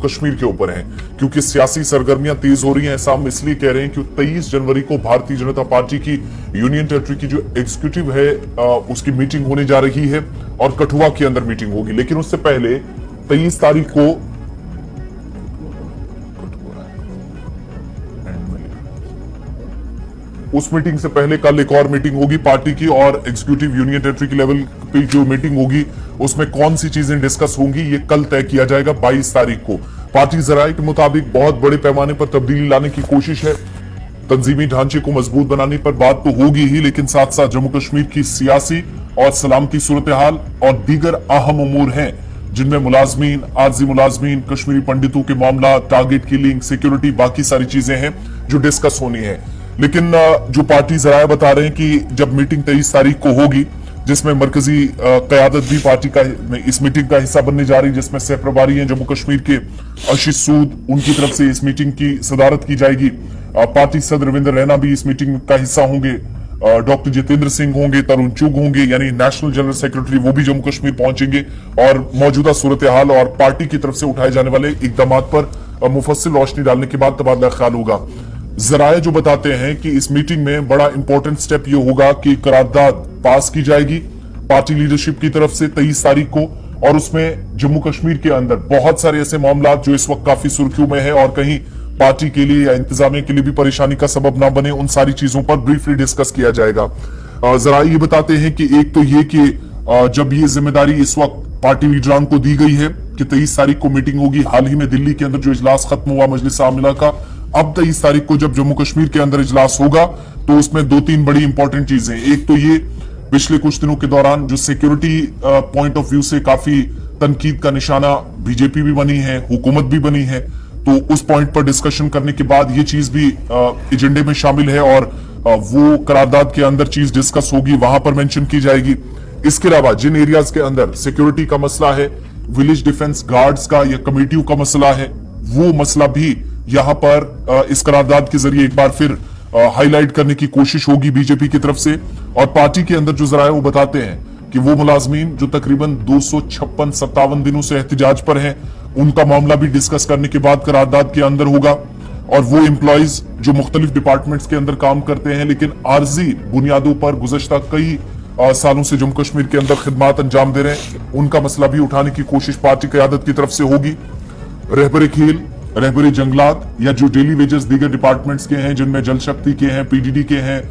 कश्मीर के ऊपर है, क्योंकि सियासी सरगर्मियां तेज हो रही हैं। ऐसा हम इसलिए कह रहे हैं कि 23 जनवरी को भारतीय जनता पार्टी की यूनियन टेरिटरी की जो एग्जीक्यूटिव है उसकी मीटिंग होने जा रही है और कठुआ के अंदर मीटिंग होगी। लेकिन उससे पहले 23 तारीख को उस मीटिंग से पहले कल एक और मीटिंग होगी पार्टी की, और एग्जीक्यूटिव यूनियन टेरिटरी के लेवल पे जो मीटिंग होगी उसमें कौन सी चीजें डिस्कस होंगी ये कल तय किया जाएगा 22 तारीख को। पार्टी जराये के मुताबिक बहुत बड़े पैमाने पर तब्दीली लाने की कोशिश है। तंजीमी ढांचे को मजबूत बनाने पर बात तो होगी ही, लेकिन साथ साथ जम्मू कश्मीर की सियासी और सलामती सूरत हाल और दीगर अहम उमूर हैं, जिनमें मुलाजमीन, आर्जी मुलाजमीन, कश्मीरी पंडितों के मामला, टारगेट किलिंग, सिक्योरिटी, बाकी सारी चीजें हैं जो डिस्कस होनी है। लेकिन जो पार्टी जराया बता रहे हैं कि जब मीटिंग 23 तारीख को होगी, जिसमें मरकजी कयादत भी पार्टी का इस मीटिंग का हिस्सा बनने जा रही है, जिसमें सह प्रभारी हैं जम्मू कश्मीर के आशीष सूद, उनकी तरफ से इस मीटिंग की सदारत की जाएगी। पार्टी सदर रविंद्र रैना भी इस मीटिंग का हिस्सा होंगे। डॉक्टर जितेंद्र सिंह होंगे, तरुण चुग होंगे, यानी नेशनल जनरल सेक्रेटरी, वो भी जम्मू कश्मीर पहुंचेंगे और मौजूदा सूरत हाल और पार्टी की तरफ से उठाए जाने वाले इकदाम पर मुफस्सिल रोशनी डालने के बाद तबादला ख्याल होगा। जराये जो बताते हैं कि इस मीटिंग में बड़ा इंपॉर्टेंट स्टेप ये होगा कि करारदाद पास की जाएगी पार्टी लीडरशिप की तरफ से 23 तारीख को, और उसमें जम्मू कश्मीर के अंदर बहुत सारे ऐसे मामला जो इस वक्त काफी सुर्खियों में है और कहीं पार्टी के लिए या इंतजामिया के लिए भी परेशानी का सबब ना बने, उन सारी चीजों पर ब्रीफली डिस्कस किया जाएगा। जराये ये बताते हैं कि एक तो ये कि जब ये जिम्मेदारी इस वक्त पार्टी लीडरान को दी गई है कि 23 तारीख को मीटिंग होगी, हाल ही में दिल्ली के अंदर जो इजलास खत्म हुआ मजलिस आमिला का, अब 23 तारीख को जब जम्मू कश्मीर के अंदर इजलास होगा तो उसमें 2-3 बड़ी इंपॉर्टेंट चीजें, एक तो ये पिछले कुछ दिनों के दौरान जो सिक्योरिटी पॉइंट ऑफ व्यू से काफी तनकीद का निशाना बीजेपी भी बनी है, हुकूमत भी बनी है, तो उस पॉइंट पर डिस्कशन करने के बाद ये चीज भी एजेंडे में शामिल है और वो करारदाद के अंदर चीज डिस्कस होगी, वहां पर मेंशन की जाएगी। इसके अलावा जिन एरियाज के अंदर सिक्योरिटी का मसला है, विलेज डिफेंस गार्ड्स का या कमेटियों का मसला है, वो मसला भी यहां पर इस करारदाद के जरिए एक बार फिर हाईलाइट करने की कोशिश होगी बीजेपी की तरफ से। और पार्टी के अंदर जो जराये वो बताते हैं कि वो मुलाजमीन जो तकरीबन 256-57 दिनों से एहतजाज पर हैं, उनका मामला भी डिस्कस करने के बाद करारदाद के अंदर होगा। और वो एम्प्लॉयज जो मुख्तलिफ डिपार्टमेंट्स के अंदर काम करते हैं लेकिन आर्जी बुनियादों पर गुज़श्ता कई सालों से जम्मू कश्मीर के अंदर खिदमात अंजाम दे रहे हैं, उनका मसला भी उठाने की कोशिश पार्टी क़यादत की तरफ से होगी। रहबरे खेल, रहबरे जंगलात या जो डेली वेजेस दीगर डिपार्टमेंट्स के हैं, जिनमें जल शक्ति के हैं, पीडीडी के हैं,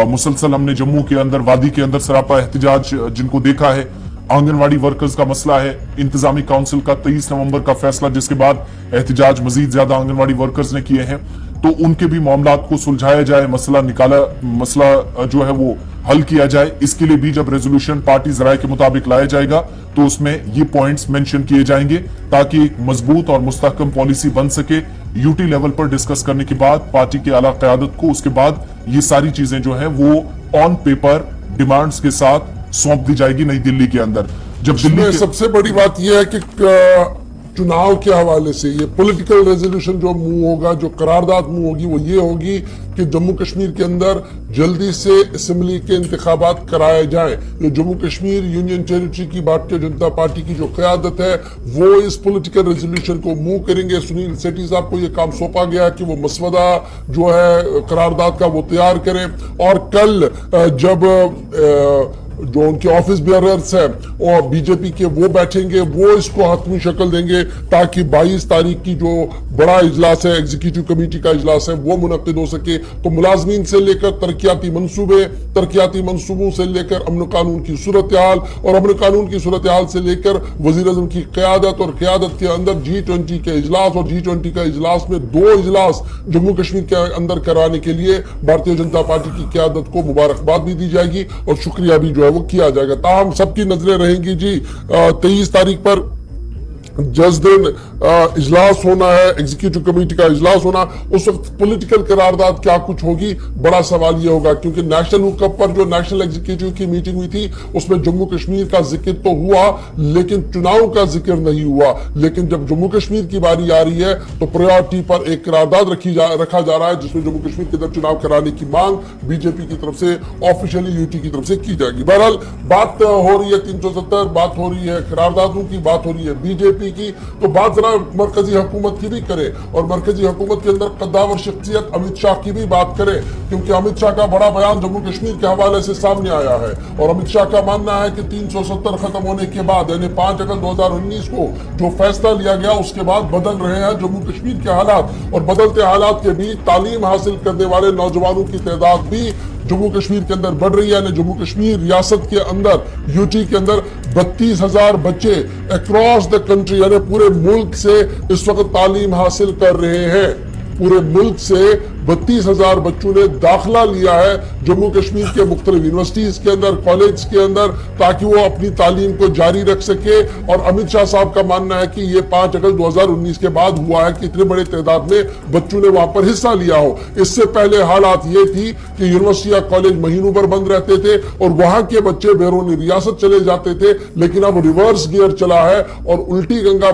मुसलसल हमने जम्मू के अंदर वादी के अंदर सरापा एहतजाज जिनको देखा है। आंगनवाड़ी वर्कर्स का मसला है, इंतजामी काउंसिल का 23 नवंबर का फैसला जिसके बाद एहतजाज मजीद ज्यादा आंगनवाड़ी वर्कर्स ने किए हैं, तो उनके भी मामलात को सुलझाया जाए, मसला जो है वो हल किया जाए। इसके लिए भी जब रेजोल्यूशन पार्टी जराये के मुताबिक लाया जाएगा तो उसमें ये पॉइंट्स मेंशन किए जाएंगे ताकि एक मजबूत और मुस्तहकम पॉलिसी बन सके। यूटी लेवल पर डिस्कस करने के बाद पार्टी के आला क़यादत को उसके बाद ये सारी चीजें जो है वो ऑन पेपर डिमांड्स के साथ सौंप दी जाएगी नई दिल्ली के अंदर। जब दिल्ली सबसे बड़ी बात यह है कि चुनाव के हवाले से ये पॉलिटिकल रेजोल्यूशन जो मूव होगा, जो करारदाद मूव होगी, वो ये होगी कि जम्मू कश्मीर के अंदर जल्दी से असेंबली के इंतखाबात कराए जाए। जो जम्मू कश्मीर यूनियन टेरिटरी की भारतीय जनता पार्टी की जो क़यादत है वो इस पॉलिटिकल रेजोल्यूशन को मूव करेंगे। सुनील सेठी साहब को ये काम सौंपा गया कि वो मसवदा जो है करारदाद का वो तैयार करें, और कल जब जो उनके ऑफिस बेयरर्स हैं और बीजेपी के वो बैठेंगे, वो इसको हतमी शक्ल देंगे ताकि 22 तारीख की जो बड़ा इजलास है, एग्जीक्यूटिव कमेटी का इजलास है, वो मुनक्किद हो सके। तो मुलाजमीन से लेकर तरक्याती मंसूबे, तरक्याती मंसूबों से लेकर अमन कानून की सूरत हाल, और अमन कानून की सूरत हाल से लेकर वजीर आज़म की क़यादत, और क़यादत के अंदर G20 के इजलास, और G20 का इजलास में 2 इजलास जम्मू कश्मीर के अंदर कराने के लिए भारतीय जनता पार्टी की क़यादत को मुबारकबाद भी दी जाएगी और शुक्रिया भी जो वो किया जाएगा। ताहम सबकी नजरें रहेंगी जी 23 तारीख पर जिस दिन इजलास होना है, एग्जीक्यूटिव कमेटी का इजलास होना, उस वक्त पॉलिटिकल करारदाद क्या कुछ होगी, बड़ा सवाल ये होगा। क्योंकि नेशनल हुकअप पर जो नेशनल एग्जीक्यूटिव की मीटिंग हुई थी उसमें जम्मू कश्मीर का जिक्र तो हुआ लेकिन चुनाव का जिक्र नहीं हुआ। लेकिन जब जम्मू कश्मीर की बारी आ रही है तो प्रायोरिटी पर एक करारदाद रखा जा रहा है जिसमें जम्मू कश्मीर के अंदर चुनाव कराने की मांग बीजेपी की तरफ से ऑफिशियली यूटी की तरफ से की जाएगी। बहरहाल बात हो रही है 370, बात हो रही है करारदादों की, बात हो रही है बीजेपी नुमाइंदगी की, तो बात जरा मरकजी हुकूमत की भी करे और मरकजी हुकूमत के अंदर कद्दावर शख्सियत अमित शाह की भी बात करे, क्योंकि अमित शाह का बड़ा बयान जम्मू कश्मीर के हवाले से सामने आया है और अमित शाह का मानना है कि 370 खत्म होने के बाद यानी 5 अगस्त 2019 को जो फैसला लिया गया उसके बाद बदल रहे हैं जम्मू कश्मीर के हालात और बदलते हालात के बीच तालीम हासिल करने वाले नौजवानों की तादाद भी जम्मू कश्मीर के अंदर बढ़ रही है। यानी जम्मू कश्मीर रियासत के अंदर यूटी के अंदर 32,000 बच्चे अक्रॉस द कंट्री यानी पूरे मुल्क से इस वक्त तालीम हासिल कर रहे हैं। पूरे मुल्क से 32,000 बच्चों ने दाखिला लिया है जम्मू कश्मीर के मुख्तलिफ यूनिवर्सिटीज के अंदर, कॉलेज के अंदर, ताकि वो अपनी तालीम को जारी रख सके। और अमित शाह साहब का मानना है कि ये 5 अगस्त 2019 के बाद हुआ है कि इतने बड़े तादाद में बच्चों ने वहां पर हिस्सा लिया हो। इससे पहले हालात ये थी कि यूनिवर्सिटी या कॉलेज महीनों भर बंद रहते थे और वहां के बच्चे बैरून रियासत चले जाते थे, लेकिन अब रिवर्स गियर चला है और उल्टी गंगा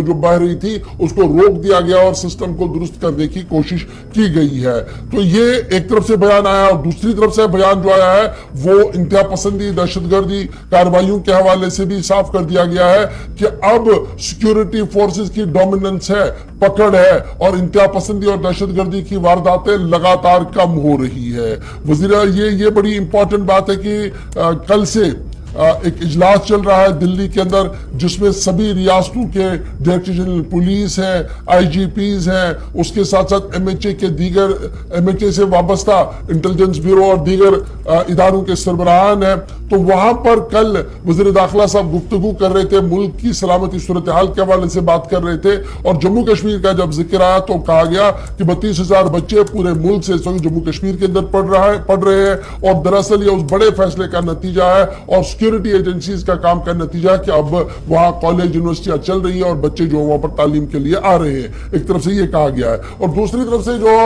जो बह रही थी उसको रोक दिया गया और सिस्टम को दुरुस्त करने की कोशिश की गई है। तो ये एक तरफ से बयान आया और दूसरी तरफ से बयान जो आया है वो इंतहा पसंदी दहशतगर्दी कार्रवाइयों के हवाले से भी साफ कर दिया गया है कि अब सिक्योरिटी फोर्सेस की डोमिनेंस है, पकड़ है और इंतहा पसंदी और दहशतगर्दी की वारदातें लगातार कम हो रही है। वजीर ये बड़ी इंपॉर्टेंट बात है कि कल से एक इजलास चल रहा है दिल्ली के अंदर जिसमें सभी रियासतों के डायरेक्टर जनरल पुलिस है, आईजीपीज हैं, उसके साथ साथ एमएचए के दीगर एमएचए से वाबस्ता इंटेलिजेंस ब्यूरो और दीगर इदारों के सरबराहान हैं। तो वहां पर कल वजीर दाखिला साहब गुफ्तगू कर रहे थे, मुल्क की सलामती सूरत हाल के हवाले से बात कर रहे थे और जम्मू कश्मीर का जब जिक्र आया तो कहा गया कि 32,000 बच्चे पूरे मुल्क से इस वक्त जम्मू कश्मीर के अंदर पढ़ रहे हैं और दरअसल ये उस बड़े फैसले का नतीजा है और सिक्योरिटी एजेंसीज का काम का नतीजा है कि अब वहां कॉलेज यूनिवर्सिटियां चल रही है और बच्चे जो वहां पर तालीम के लिए आ रहे हैं। एक तरफ से ये कहा गया है और दूसरी तरफ से जो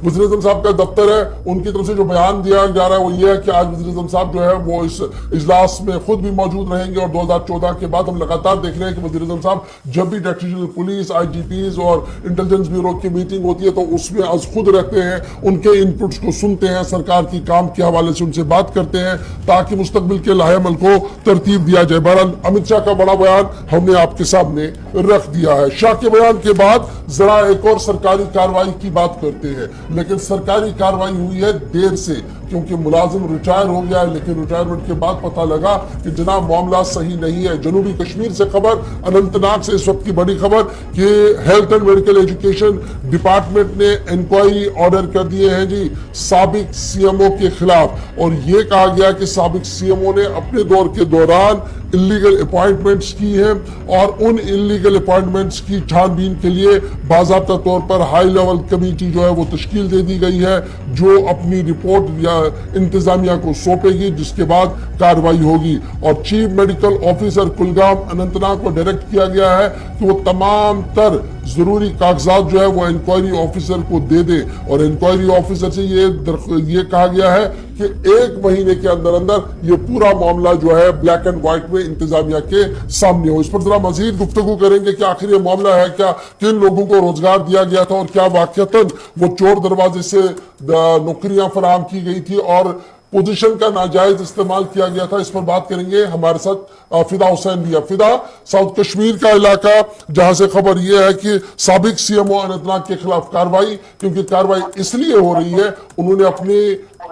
वज़ीर आज़म साहब का दफ्तर है उनकी तरफ से जो बयान दिया जा रहा है वो ये है कि आज वज़ीर आज़म साहब जो है वो इस इजलास में खुद भी मौजूद रहेंगे और 2014 के बाद हम लगातार देख रहे हैं कि वज़ीर आज़म साहब जब भी डायरेक्टर जनरल पुलिस, आईजीपीज और इंटेलिजेंस ब्यूरो की मीटिंग होती है तो उसमें आज खुद रहते हैं, उनके इनपुट्स को सुनते हैं, सरकार की काम के हवाले से उनसे बात करते हैं ताकि मुस्तकबिल के लाहेअमल को तरतीब दिया जाए। बहरहाल अमित शाह का बड़ा बयान हमने आपके सामने रख दिया है। शाह के बयान के बाद जरा एक और सरकारी कार्रवाई की बात करते हैं, लेकिन सरकारी कार्रवाई हुई है देर से क्योंकि मुलाजिम रिटायर हो गया है, लेकिन रिटायरमेंट के बाद पता लगा कि जनाब मामला सही नहीं है। जनूबी कश्मीर से खबर, अनंतनाग से इस वक्त की बड़ी खबर कि health and medical education department ने इंक्वायरी ऑर्डर कर दिए हैं जी साबिक सीएमओ के खिलाफ और यह कहा गया कि साबिक सीएमओ ने अपने दौर के दौरान इलीगल अपॉइंटमेंट्स की हैं और उन इलीगल अपॉइंटमेंट्स की छानबीन के लिए बाज़ाब्ता तौर पर हाई लेवल कमेटी जो है वो तश्कील दे दी गई है जो अपनी रिपोर्ट या इंतजामिया को सौंपेगी जिसके बाद कार्रवाई होगी। और chief medical officer Kulgam Anantnag को डायरेक्ट किया गया है कि वो तमाम तर जरूरी कागजात जो है वो इंक्वायरी ऑफिसर को दे दे और इंक्वायरी ऑफिसर से ये कहा गया है कि 1 महीने के अंदर अंदर ये पूरा मामला जो है ब्लैक एंड व्हाइट में इंतजामिया के सामने हो। इस पर जरा मजीद गुफ्तगू करेंगे कि आखिर ये मामला है क्या, किन लोगों को रोजगार दिया गया था और क्या वाकईतन वो चोर दरवाजे से नौकरियां फराहम की गई थी और पोजीशन का नाजायज इस्तेमाल किया गया था। इस पर बात करेंगे, हमारे साथ फिदा हुसैन भी है। फिदा, साउथ कश्मीर का इलाका जहां से खबर यह है कि साबिक सीएमओ अनंतनाग के खिलाफ कार्रवाई, क्योंकि कार्रवाई इसलिए हो रही है उन्होंने अपने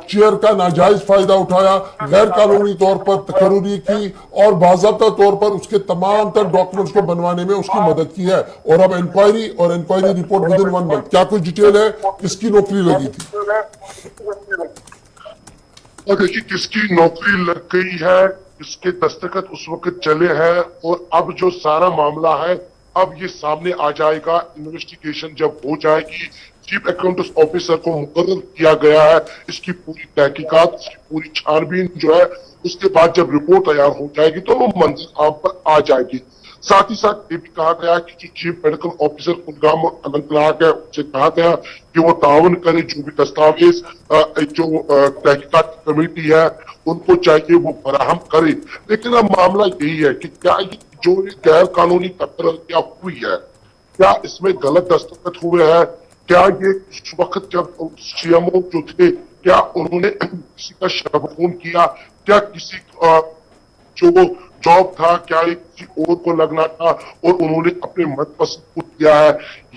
चेयर का नाजायज फायदा उठाया, गैर कानूनी तौर पर तकर्री की और बाज़ाब्ता तौर पर उसके तमाम तर डॉक्यूमेंट्स को बनवाने में उसकी मदद की है और अब इंक्वायरी और inquiry report within 1 month. क्या कुछ डिटेल है, किसकी नौकरी लगी थी? और देखिए किसकी नौकरी लग गई है, इसके दस्तखत उस वक्त चले हैं और अब जो सारा मामला है अब ये सामने आ जाएगा। इन्वेस्टिगेशन जब हो जाएगी, चीफ अकाउंटेंट ऑफिसर को मुकर्रर किया गया है, इसकी पूरी तहकीकात, इसकी पूरी छानबीन जो है उसके बाद जब रिपोर्ट तैयार हो जाएगी तो वो मंजिल आप पर आ जाएगी। साथ ही साथ ये भी कहा गया कि जो chief medical officer Kulgam Anantnag है उससे कहा गया कि वो ताउन करे, जो भी दस्तावेज जो तहकीकात कमेटी है उनको चाहिए वो फराहम करे। लेकिन अब मामला यही है कि क्या जो गैर कानूनी तकरार क्या हुई है, क्या इसमें गलत दस्तखत हुए हैं, क्या ये उस वक्त जब सीएमओ जो थे क्या उन्होंने किसी का शब खून किया, क्या किसी जो वो जॉब था क्या ये किसी और को लगना था और उन्होंने अपने मनपसंद को किया है।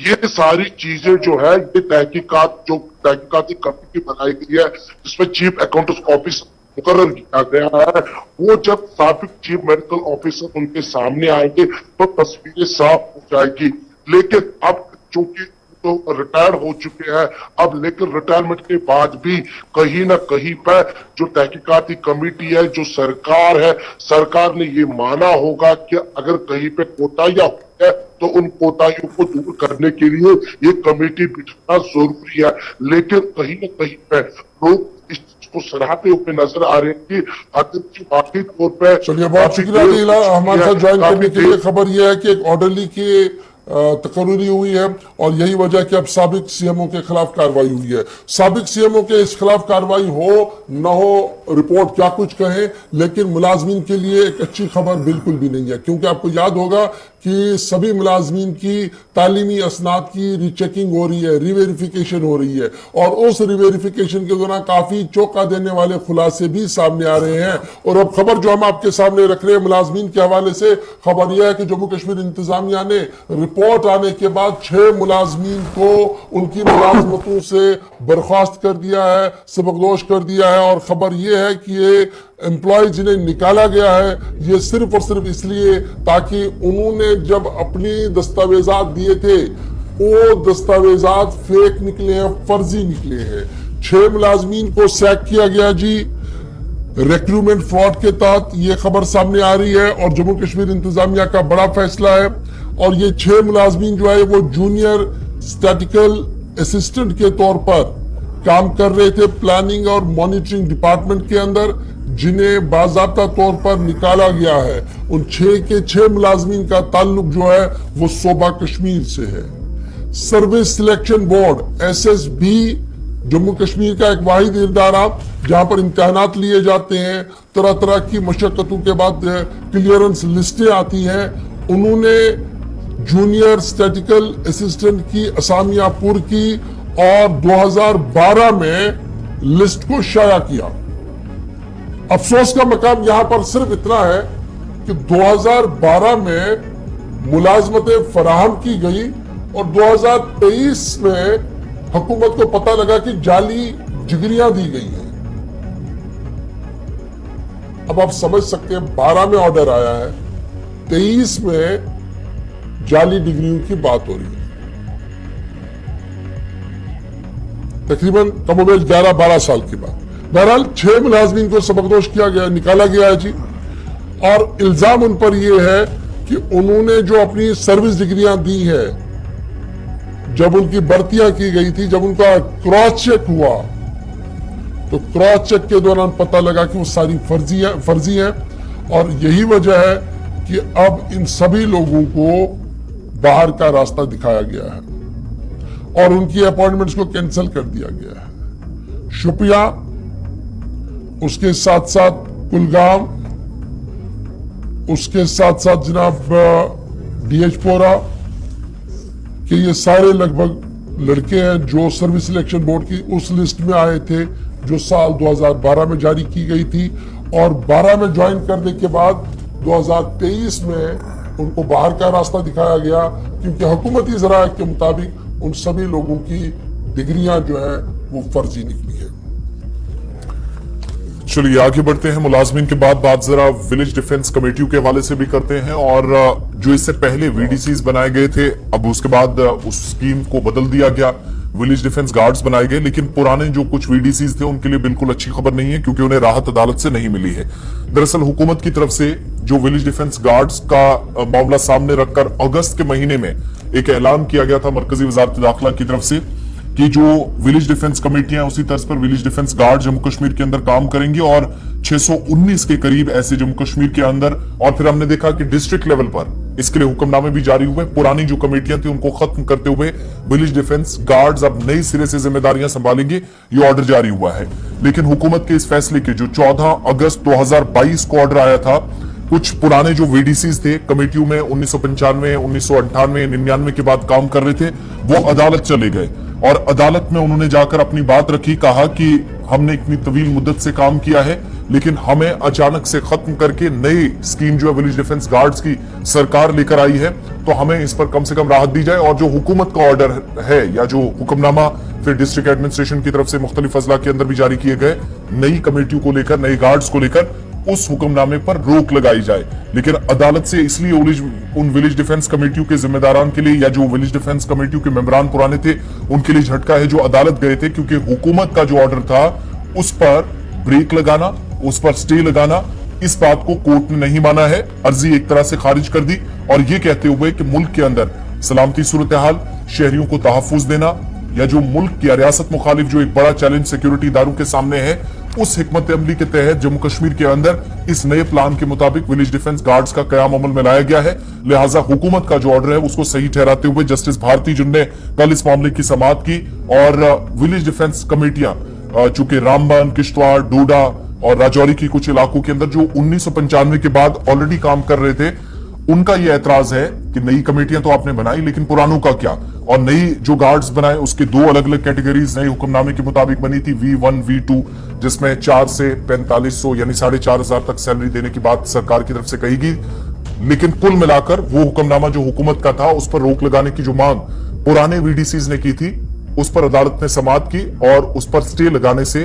ये सारी चीजें जो है ये तहकीकाती कमेटी बनाई गई है जिसमें चीफ अकाउंटेंट ऑफिसर मुकर्रर किया गया है। वो जब साबिक चीफ मेडिकल ऑफिसर उनके सामने आएंगे तो तस्वीरें साफ हो जाएगी। लेकिन अब चूंकि तो रिटायर हो चुके हैं अब, लेकिन रिटायरमेंट के बाद भी कहीं ना कहीं पर जो तहकीकाती कमेटी है, जो सरकार है, सरकार ने ये माना होगा कि अगर कहीं पे कोताहियां हुई है तो उन कोताहियों को दूर करने के लिए ये कमेटी बिठाना जरूरी है। लेकिन कहीं ना कहीं पे लोग इस चीज को सराहते हुए नजर आ रहे हैं कि अगर बाकी तौर पर चलिए, बहुत शुक्रिया हमारे साथ ज्वाइन करने के लिए। खबर यह है कि एक ऑर्डरली की तकर्री हुई है और यही वजह कि अब साबिक सीएमओ के खिलाफ कार्रवाई हुई है। साबिक सीएमओ के इस खिलाफ कार्रवाई हो न हो, रिपोर्ट क्या कुछ कहे, लेकिन मुलाजमीन के लिए एक अच्छी खबर बिल्कुल भी नहीं है, क्योंकि आपको याद होगा कि सभी मुलाजमीन की तालीमी असनाद की रीचेकिंग हो रही है, रिवेरिफिकेशन हो रही है और उस रिवेरिफिकेशन के दौरान काफी चौंका देने वाले खुलासे भी सामने आ रहे हैं। और अब खबर जो हम आपके सामने रख रहे हैं मुलाजमीन के हवाले से, खबर यह है कि जम्मू कश्मीर इंतजामिया ने रिपोर्ट आने के बाद 6 मुलाजमीन को उनकी मुलाजमतों से बर्खास्त कर दिया है, सबकदोश कर दिया है। और खबर यह है कि ये एम्प्लॉय जिन्हें निकाला गया है ये सिर्फ और सिर्फ इसलिए ताकि उन्होंने जब अपनी दस्तावेजात दिए थे वो दस्तावेजात फेक निकले हैं, फर्जी निकले हैं। 6 मुलाजमीन को सैक किया गया जी रिक्रूटमेंट फ्रॉड के तहत, ये खबर सामने आ रही है और जम्मू कश्मीर इंतजामिया का बड़ा फैसला है। और ये 6 मुलाजमीन जो है वो जूनियर स्टैटिकल असिस्टेंट के तौर पर काम कर रहे थे प्लानिंग और मॉनिटरिंग डिपार्टमेंट के अंदर, जिन्हें बाज़ाब्ता तौर पर निकाला गया है। उन 6 के 6 मुलाजमीन का ताल्लुक जो है वो सूबा कश्मीर से है। Service selection board SSB Jammu Kashmir का एक वाहिद इदारा जहां पर इम्तिहानात लिए जाते हैं, तरह तरह की मशक्कतों के बाद क्लियरेंस लिस्टें आती हैं, उन्होंने जूनियर स्टैटिकल असिस्टेंट की असामियां पूरी की और 2012 में लिस्ट को शाया किया। अफसोस का मकाम यहां पर सिर्फ इतना है कि 2012 में मुलाजमतें फराहम की गई और 2023 में हुकूमत को पता लगा कि जाली डिग्रियां दी गई हैं। अब आप समझ सकते हैं 12 में ऑर्डर आया है, 23 में जाली डिग्रियों की बात हो रही है। तकरीबन कमोबेश 11-12 साल के बाद बहरहाल 6 मुलाजमीन को सबकदोश किया गया, निकाला गया है जी। और इल्जाम उन पर यह है कि उन्होंने जो अपनी सर्विस डिग्रियां दी है, जब उनकी भर्तियां की गई थी, जब उनका क्रॉस चेक हुआ तो क्रॉस चेक के दौरान पता लगा कि वो सारी फर्जी है। और यही वजह है कि अब इन सभी लोगों को बाहर का रास्ता दिखाया गया है और उनकी अपॉइंटमेंट्स को कैंसिल कर दिया गया है। शुपिया, उसके साथ साथ कुलगाम, उसके साथ साथ जनाब DH-पोरा कि ये सारे लगभग लड़के हैं जो सर्विस सिलेक्शन बोर्ड की उस लिस्ट में आए थे जो साल 2012 में जारी की गई थी। और 12 में ज्वाइन करने के बाद 2023 में उनको बाहर का रास्ता दिखाया गया, क्योंकि हुकूमती ज़राए के मुताबिक उन सभी लोगों की डिग्रियां जो है वो फर्जी निकली है। चलिए आगे बढ़ते हैं। मुलाजमीन के बाद बात जरा विलेज डिफेंस कमेटियों के हवाले से भी करते हैं। और जो इससे पहले VDCs बनाए गए थे, अब उसके बाद उस स्कीम को बदल दिया गया, विलेज डिफेंस गार्ड्स बनाए गए। लेकिन पुराने जो कुछ VDCs थे उनके लिए बिल्कुल अच्छी खबर नहीं है, क्योंकि उन्हें राहत अदालत से नहीं मिली है। दरअसल हुकूमत की तरफ से जो विलेज डिफेंस गार्ड्स का मामला सामने रखकर अगस्त के महीने में एक ऐलान किया गया था मरकजी वजारत दाखिला की तरफ से कि जो विलेज डिफेंस कमेटियां उसी तर्ज पर village defence guard Jammu Kashmir के अंदर काम करेंगे और 619 के करीब ऐसे जम्मू कश्मीर के अंदर। और फिर हमने देखा कि डिस्ट्रिक्ट लेवल पर इसके लिए हुक्मनामे भी जारी हुए। पुरानी जो कमेटियां थी उनको खत्म करते हुए विलेज डिफेंस गार्ड्स अब नई सिरे से जिम्मेदारियां संभालेंगे, ये ऑर्डर जारी हुआ है। लेकिन हुकूमत के इस फैसले के जो 14 अगस्त 2022 को ऑर्डर आया था, कुछ पुराने जो VDCs थे कमेटियों में 1995, 1998, 99 के बाद काम कर रहे थे, वो अदालत चले गए और अदालत में उन्होंने जाकर अपनी बात रखी, कहा कि हमने इतनी तवील मुद्दत से काम किया है, लेकिन हमें अचानक से खत्म करके नई स्कीम जो है विलेज डिफेंस गार्ड्स की सरकार लेकर आई है, तो हमें इस पर कम से कम राहत दी जाए। और जो हुकूमत का ऑर्डर है या जो हुक्मनामा फिर डिस्ट्रिक्ट एडमिनिस्ट्रेशन की तरफ से मुख्तलिफ अजला के अंदर भी जारी किए गए, नई कमेटियों को लेकर, नई गार्ड्स को लेकर उस हुक्मनामे पर रोक लगाई जाए। लेकिन अदालत से इसलिए उन विलेज डिफेंस कमेटियों के जिम्मेदारान के लिए या जो विलेज डिफेंस कमेटियों के मेंबरान पुराने थे उनके लिए झटका है जो अदालत गए थे, क्योंकि हुकूमत का जो ऑर्डर था उस पर ब्रेक लगाना, उस पर स्टे लगाना, इस बात को कोर्ट ने नहीं माना है, अर्जी एक तरह से खारिज कर दी। और ये कहते हुए कि मुल्क के अंदर सलामती सूरत हाल, शहरियों को तहफ्फुज देना या जो मुल्क या रियासत मुखालिफ जो एक बड़ा चैलेंज सिक्योरिटी इदारों के सामने है, उस हिकमत अमली के तहत जम्मू कश्मीर के अंदर इस नए प्लान के मुताबिक विलेज डिफेंस गार्ड्स का कयाम अमल में लाया गया है। लिहाजा हुकूमत का जो ऑर्डर है उसको सही ठहराते हुए जस्टिस भारती जिन्होंने कल इस मामले की समाअत की और विलेज डिफेंस कमेटियां चूंकि रामबन, किश्तवाड़, डोडा और राजौरी की कुछ इलाकों के अंदर जो 1995 के बाद ऑलरेडी काम कर रहे थे, उनका यह ऐतराज है कि नई कमेटियां तो आपने बनाई लेकिन पुरानों का क्या। और नई जो गार्ड्स बनाए उसके दो अलग अलग कैटेगरीज नए हुक्मनामे के मुताबिक बनी थी, V1, V2, जिसमें 4 से 4500 यानी 4500 तक सैलरी देने की बात सरकार की तरफ से कही गई। लेकिन कुल मिलाकर वो हुक्मनामा जो हुकूमत का था उस पर रोक लगाने की जो मांग पुराने वीडीसीज ने की थी, उस पर अदालत ने समाअत की और उस पर स्टे लगाने से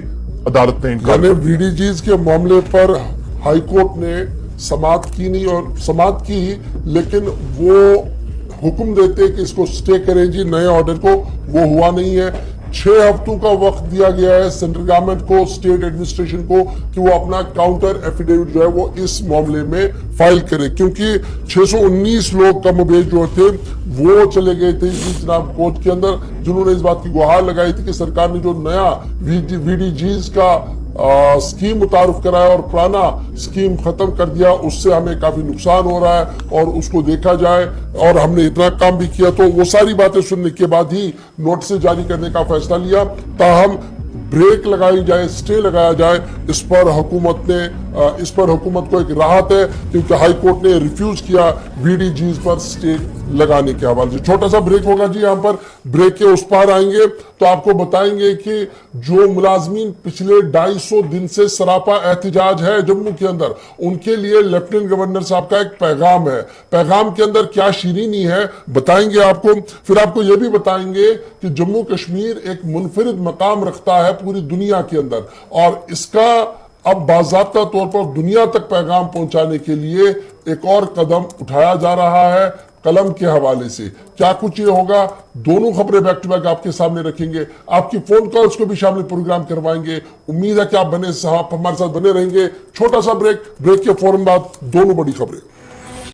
अदालत ने इनकार यानी वीडीजीज के मामले पर हाईकोर्ट ने समाअत की नहीं, और समाअत की लेकिन वो हुक्म देते कि इसको स्टे करें जी नए ऑर्डर को, वो हुआ नहीं है। 6 हफ्तों का वक्त दिया गया है सेंट्रल गवर्नमेंट को, स्टेट एडमिनिस्ट्रेशन को कि वो अपना काउंटर एफिडेविट जो है वो इस मामले में फाइल करे, क्योंकि 619 लोग कम बेज जो थे वो चले गए थे जनाब कोर्ट के अंदर, जिन्होंने इस बात की गुहार लगाई थी कि सरकार ने जो नया वीडीजीज का स्कीम मुतारुफ कराया और पुराना स्कीम खत्म कर दिया, उससे हमें काफी नुकसान हो रहा है और उसको देखा जाए। और हमने इतना काम भी किया, तो वो सारी बातें सुनने के बाद ही नोटिस जारी करने का फैसला लिया। ताहम ब्रेक लगाई जाए, स्टे लगाया जाए, इस पर हुकूमत को एक राहत है, क्योंकि हाई कोर्ट ने रिफ्यूज किया वीडीजीज पर स्टे लगाने के हवाले से। छोटा सा ब्रेक होगा जी, यहाँ पर ब्रेक के उस पार आएंगे तो आपको बताएंगे कि जो मुलाजमीन पिछले 250 दिन से सरापा एहतजाज है जम्मू के अंदर, उनके लिए लेफ्टिनेंट गवर्नर साहब का एक पैगाम है। पैगाम के अंदर क्या शीरीनी है बताएंगे आपको। फिर आपको यह भी बताएंगे कि जम्मू कश्मीर एक मुनफरिद मकाम रखता है पूरी दुनिया के अंदर, और इसका अब बाज़ाब्ता तौर पर दुनिया तक पैगाम पहुंचाने के लिए एक और कदम उठाया जा रहा है कलम के हवाले से। क्या कुछ ये होगा, दोनों खबरें बैक टू बैक आपके सामने रखेंगे, आपकी फोन कॉल्स को भी शामिल प्रोग्राम करवाएंगे। उम्मीद है कि आप हमारे साथ बने रहेंगे। छोटा सा ब्रेक के फौरन बाद दोनों बड़ी खबरें।